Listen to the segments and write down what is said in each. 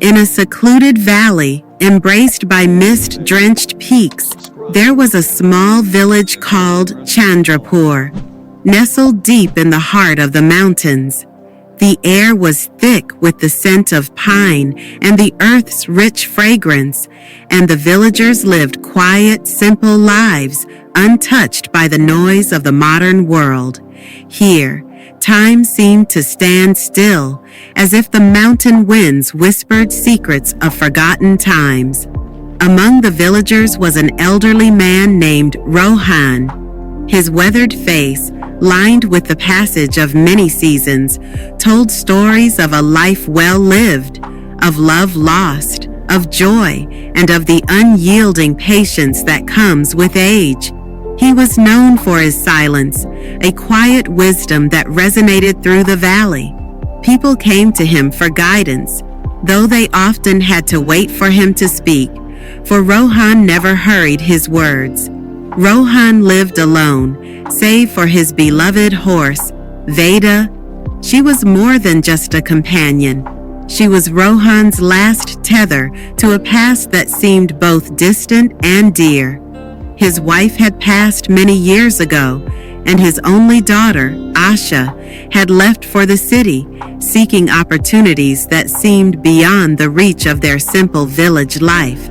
In a secluded valley, embraced by mist-drenched peaks, there was a small village called Chandrapur, nestled deep in the heart of the mountains. The air was thick with the scent of pine and the earth's rich fragrance, and the villagers lived quiet, simple lives, untouched by the noise of the modern world. Here, time seemed to stand still, as if the mountain winds whispered secrets of forgotten times. Among the villagers was an elderly man named Rohan. His weathered face, lined with the passage of many seasons, told stories of a life well lived, of love lost, of joy, and of the unyielding patience that comes with age. He was known for his silence, a quiet wisdom that resonated through the valley. People came to him for guidance, though they often had to wait for him to speak, for Rohan never hurried his words. Rohan lived alone, save for his beloved horse, Veda. She was more than just a companion. She was Rohan's last tether to a past that seemed both distant and dear. His wife had passed many years ago, and his only daughter, Asha, had left for the city, seeking opportunities that seemed beyond the reach of their simple village life.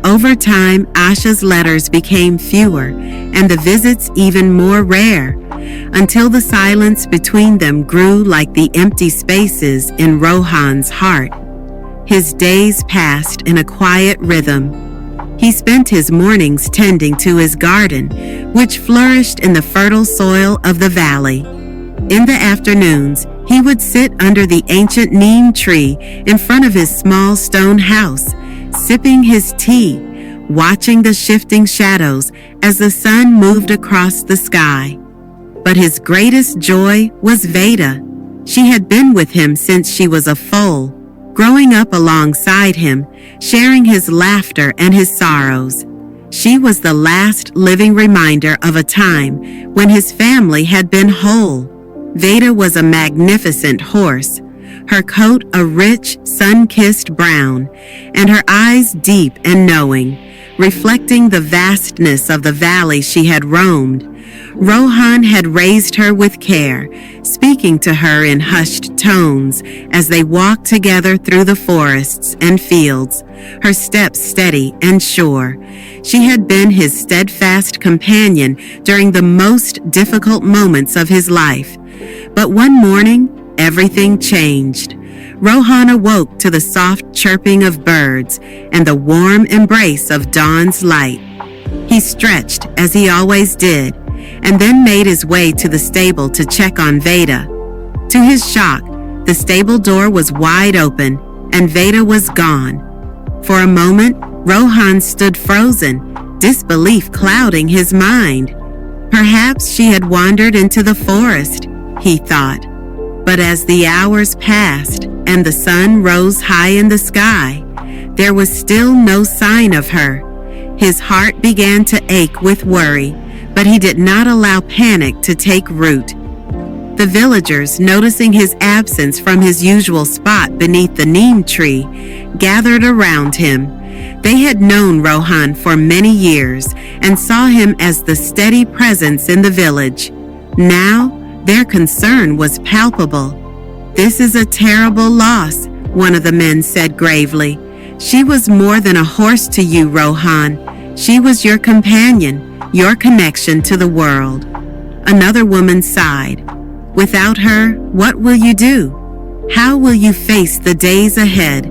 Over time, Asha's letters became fewer, and the visits even more rare, until the silence between them grew like the empty spaces in Rohan's heart. His days passed in a quiet rhythm. He spent his mornings tending to his garden, which flourished in the fertile soil of the valley. In the afternoons, he would sit under the ancient neem tree in front of his small stone house, sipping his tea, watching the shifting shadows as the sun moved across the sky. But his greatest joy was Veda. She had been with him since she was a foal, growing up alongside him, sharing his laughter and his sorrows. She was the last living reminder of a time when his family had been whole. Veda was a magnificent horse, her coat a rich, sun-kissed brown, and her eyes deep and knowing, reflecting the vastness of the valley she had roamed. Rohan had raised her with care, speaking to her in hushed tones as they walked together through the forests and fields, her steps steady and sure. She had been his steadfast companion during the most difficult moments of his life. But one morning, everything changed. Rohan awoke to the soft chirping of birds and the warm embrace of dawn's light. He stretched, as he always did, and then made his way to the stable to check on Veda. To his shock, the stable door was wide open, and Veda was gone. For a moment, Rohan stood frozen, disbelief clouding his mind. Perhaps she had wandered into the forest, he thought. But as the hours passed and the sun rose high in the sky, there was still no sign of her. His heart began to ache with worry, but he did not allow panic to take root. The villagers, noticing his absence from his usual spot beneath the neem tree, gathered around him. They had known Rohan for many years and saw him as the steady presence in the village. Now, their concern was palpable. "This is a terrible loss," one of the men said gravely. "She was more than a horse to you, Rohan. She was your companion, your connection to the world." Another woman sighed. "Without her, what will you do? How will you face the days ahead?"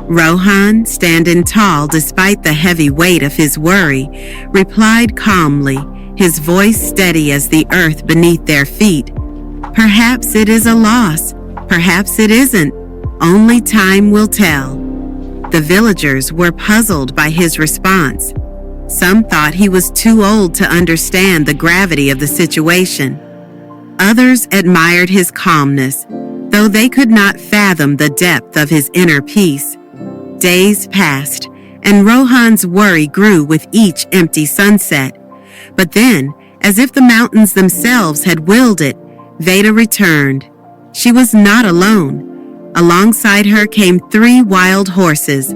Rohan, standing tall despite the heavy weight of his worry, replied calmly, his voice steady as the earth beneath their feet. "Perhaps it is a loss. Perhaps it isn't. Only time will tell." The villagers were puzzled by his response. Some thought he was too old to understand the gravity of the situation. Others admired his calmness, though they could not fathom the depth of his inner peace. Days passed, and Rohan's worry grew with each empty sunset. But then, as if the mountains themselves had willed it, Veda returned. She was not alone. Alongside her came 3 wild horses,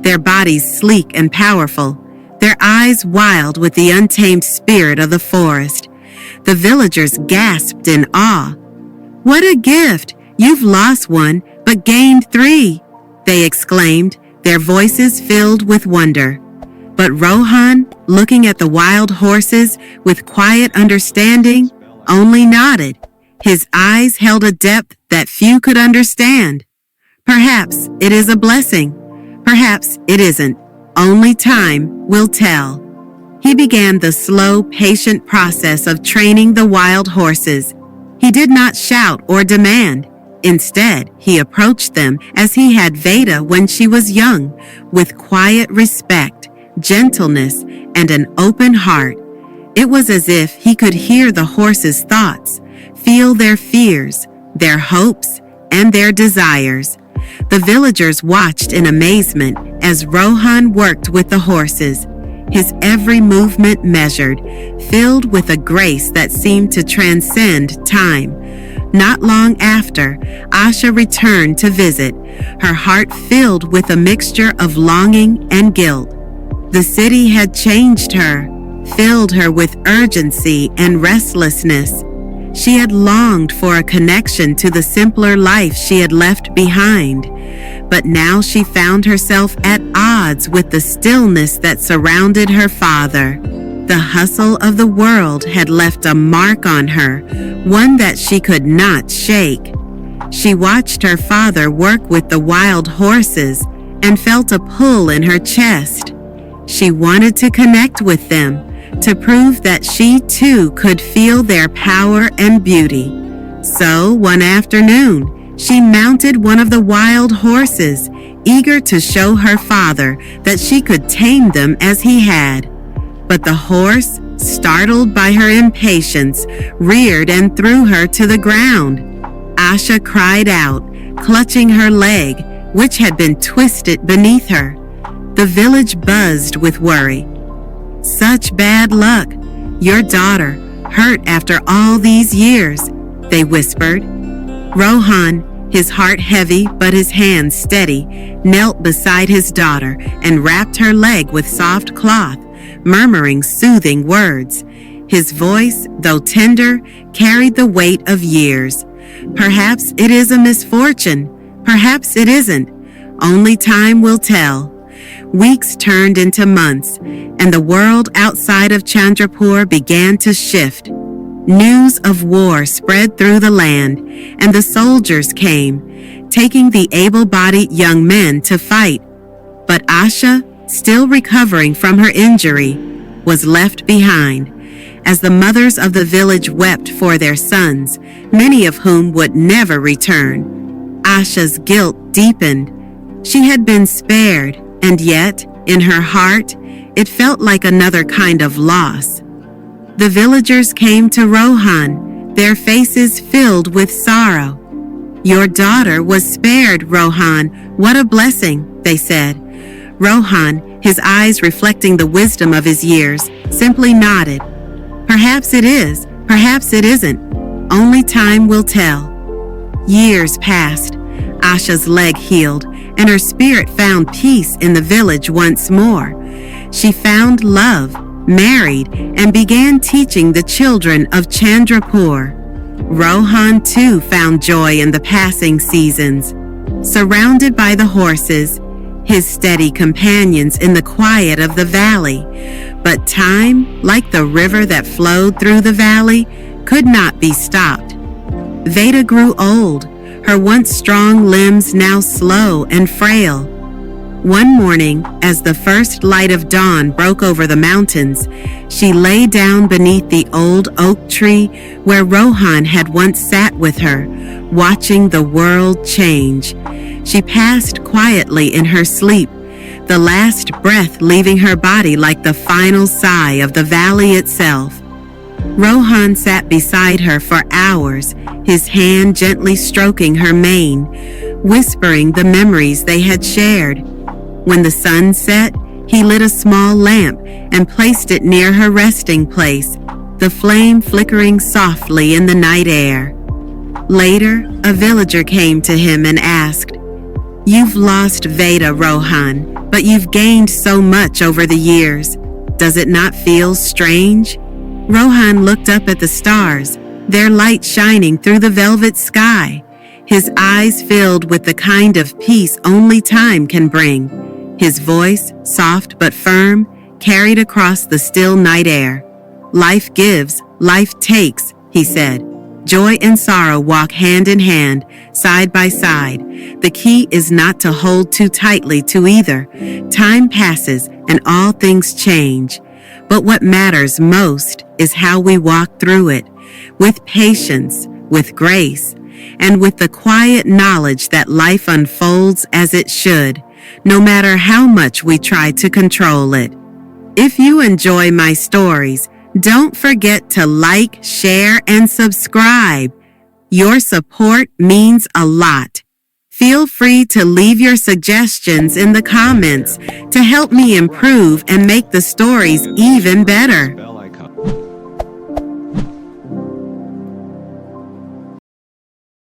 their bodies sleek and powerful, their eyes wild with the untamed spirit of the forest. The villagers gasped in awe. "What a gift! You've lost one, but gained 3, they exclaimed, their voices filled with wonder. But Rohan, looking at the wild horses with quiet understanding, only nodded. His eyes held a depth that few could understand. Perhaps it is a blessing. Perhaps it isn't. Only time will tell. He began the slow, patient process of training the wild horses. He did not shout or demand. Instead, he approached them as he had Veda when she was young, with quiet respect, gentleness, and an open heart. It was as if he could hear the horses' thoughts, feel their fears, their hopes, and their desires. The villagers watched in amazement as Rohan worked with the horses, his every movement measured, filled with a grace that seemed to transcend time. Not long after, Asha returned to visit, her heart filled with a mixture of longing and guilt. The city had changed her, filled her with urgency and restlessness. She had longed for a connection to the simpler life she had left behind, but now she found herself at odds with the stillness that surrounded her father. The hustle of the world had left a mark on her, one that she could not shake. She watched her father work with the wild horses and felt a pull in her chest. She wanted to connect with them, to prove that she too could feel their power and beauty. So one afternoon, she mounted one of the wild horses, eager to show her father that she could tame them as he had. But the horse, startled by her impatience, reared and threw her to the ground. Asha cried out, clutching her leg, which had been twisted beneath her. The village buzzed with worry. "Such bad luck. Your daughter, hurt after all these years," they whispered. Rohan, his heart heavy but his hands steady, knelt beside his daughter and wrapped her leg with soft cloth, murmuring soothing words. His voice, though tender, carried the weight of years. "Perhaps it is a misfortune. Perhaps it isn't. Only time will tell." Weeks turned into months, and the world outside of Chandrapur began to shift. News of war spread through the land, and the soldiers came, taking the able-bodied young men to fight. But Asha, still recovering from her injury, was left behind, as the mothers of the village wept for their sons, many of whom would never return. Asha's guilt deepened. She had been spared, and yet, in her heart, it felt like another kind of loss. The villagers came to Rohan, their faces filled with sorrow. "Your daughter was spared, Rohan. What a blessing," they said. Rohan, his eyes reflecting the wisdom of his years, simply nodded. "Perhaps it is, perhaps it isn't. Only time will tell." Years passed. Asha's leg healed, and her spirit found peace in the village once more. She found love, married, and began teaching the children of Chandrapur. Rohan too found joy in the passing seasons, surrounded by the horses, his steady companions in the quiet of the valley. But time, like the river that flowed through the valley, could not be stopped. Veda grew old, her once strong limbs now slow and frail. One morning, as the first light of dawn broke over the mountains, she lay down beneath the old oak tree where Rohan had once sat with her, watching the world change. She passed quietly in her sleep, the last breath leaving her body like the final sigh of the valley itself. Rohan sat beside her for hours, his hand gently stroking her mane, whispering the memories they had shared. When the sun set, he lit a small lamp and placed it near her resting place, the flame flickering softly in the night air. Later, a villager came to him and asked, "You've lost Veda, Rohan, but you've gained so much over the years. Does it not feel strange?" Rohan looked up at the stars, their light shining through the velvet sky. His eyes filled with the kind of peace only time can bring. His voice, soft but firm, carried across the still night air. "Life gives, life takes," he said. "Joy and sorrow walk hand in hand, side by side. The key is not to hold too tightly to either. Time passes and all things change. But what matters most is how we walk through it, with patience, with grace, and with the quiet knowledge that life unfolds as it should, no matter how much we try to control it." If you enjoy my stories, don't forget to like, share, and subscribe. Your support means a lot. Feel free to leave your suggestions in the comments to help me improve and make the stories even better.